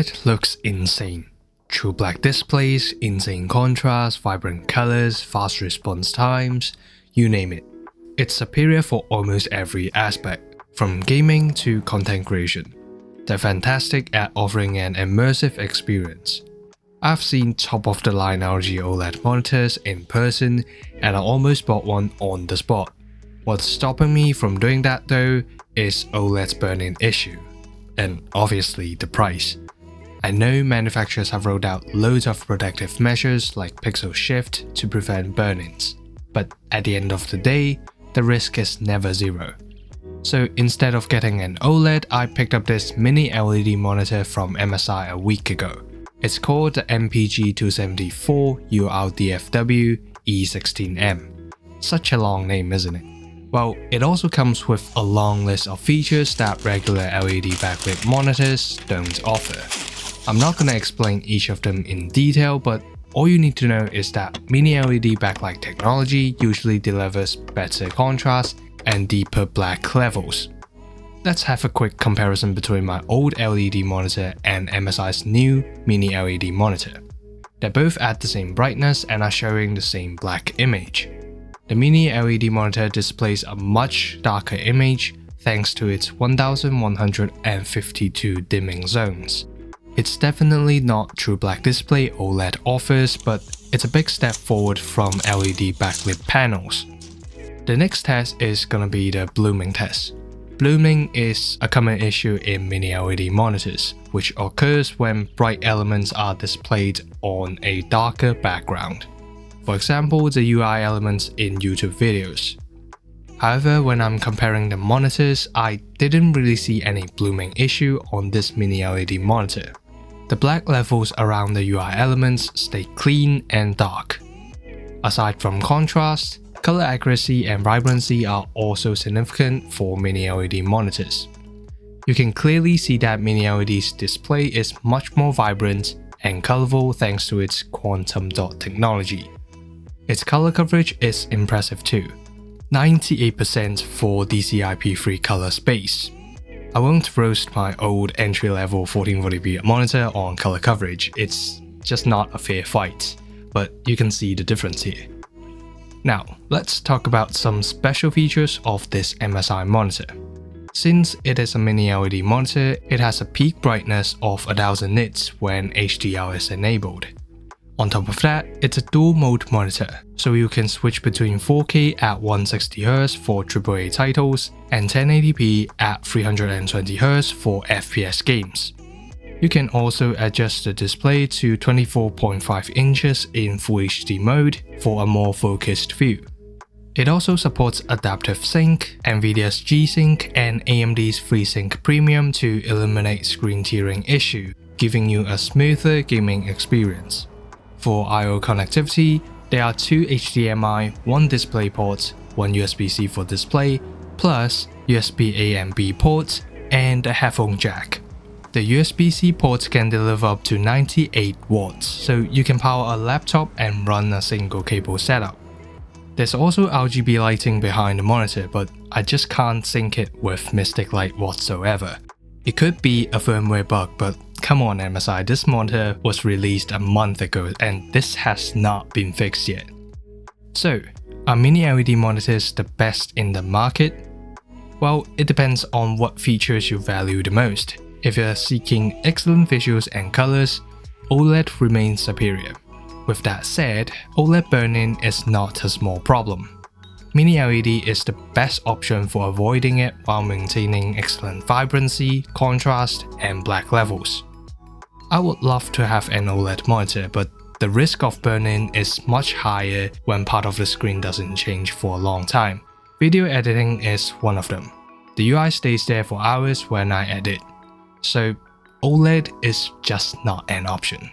OLED looks insane. True black displays, insane contrast, vibrant colors, fast response times, you name it. It's superior for almost every aspect, from gaming to content creation. They're fantastic at offering an immersive experience. I've seen top-of-the-line LG OLED monitors in person and I almost bought one on the spot. What's stopping me from doing that though is OLED's burn-in issue, and obviously the price. I know manufacturers have rolled out loads of protective measures like pixel shift to prevent burn-ins, but at the end of the day, the risk is never zero. So instead of getting an OLED, I picked up this Mini-LED monitor from MSI a week ago. It's called the MPG 274URDFW E16M. Such a long name, isn't it? Well, it also comes with a long list of features that regular LED backlit monitors don't offer. I'm not gonna explain each of them in detail, but all you need to know is that Mini-LED backlight technology usually delivers better contrast and deeper black levels. Let's have a quick comparison between my old LED monitor and MSI's new Mini-LED monitor. They're both at the same brightness and are showing the same black image. The Mini-LED monitor displays a much darker image thanks to its 1152 dimming zones. It's definitely not true black display OLED offers, but it's a big step forward from LED backlit panels. The next test is gonna be the blooming test. Blooming is a common issue in Mini-LED monitors, which occurs when bright elements are displayed on a darker background. For example, the UI elements in YouTube videos. However, when I'm comparing the monitors, I didn't really see any blooming issue on this Mini-LED monitor. The black levels around the UI elements stay clean and dark. Aside from contrast, color accuracy and vibrancy are also significant for Mini-LED monitors. You can clearly see that Mini-LED's display is much more vibrant and colorful thanks to its quantum dot technology. Its color coverage is impressive too, 98% for DCI-P3 color space. I won't roast my old entry-level 1440p monitor on color coverage, it's just not a fair fight, but you can see the difference here. Now, let's talk about some special features of this MSI monitor. Since it is a Mini-LED monitor, it has a peak brightness of 1000 nits when HDR is enabled. On top of that, it's a dual-mode monitor, so you can switch between 4K at 160Hz for AAA titles and 1080p at 320Hz for FPS games. You can also adjust the display to 24.5 inches in Full HD mode for a more focused view. It also supports Adaptive Sync, NVIDIA's G-Sync, and AMD's FreeSync Premium to eliminate screen tearing issue, giving you a smoother gaming experience. For I/O connectivity, there are 2 HDMI, 1 DisplayPort, 1 USB-C for display, plus USB-A and B ports, and a headphone jack. The USB-C port can deliver up to 98 watts, so you can power a laptop and run a single cable setup. There's also RGB lighting behind the monitor, but I just can't sync it with Mystic Light whatsoever. It could be a firmware bug, but come on MSI, this monitor was released a month ago and this has not been fixed yet. So, are Mini-LED monitors the best in the market? Well, it depends on what features you value the most. If you're seeking excellent visuals and colors, OLED remains superior. With that said, OLED burn-in is not a small problem. Mini-LED is the best option for avoiding it while maintaining excellent vibrancy, contrast, and black levels. I would love to have an OLED monitor, but the risk of burn-in is much higher when part of the screen doesn't change for a long time. Video editing is one of them. The UI stays there for hours when I edit. So OLED is just not an option.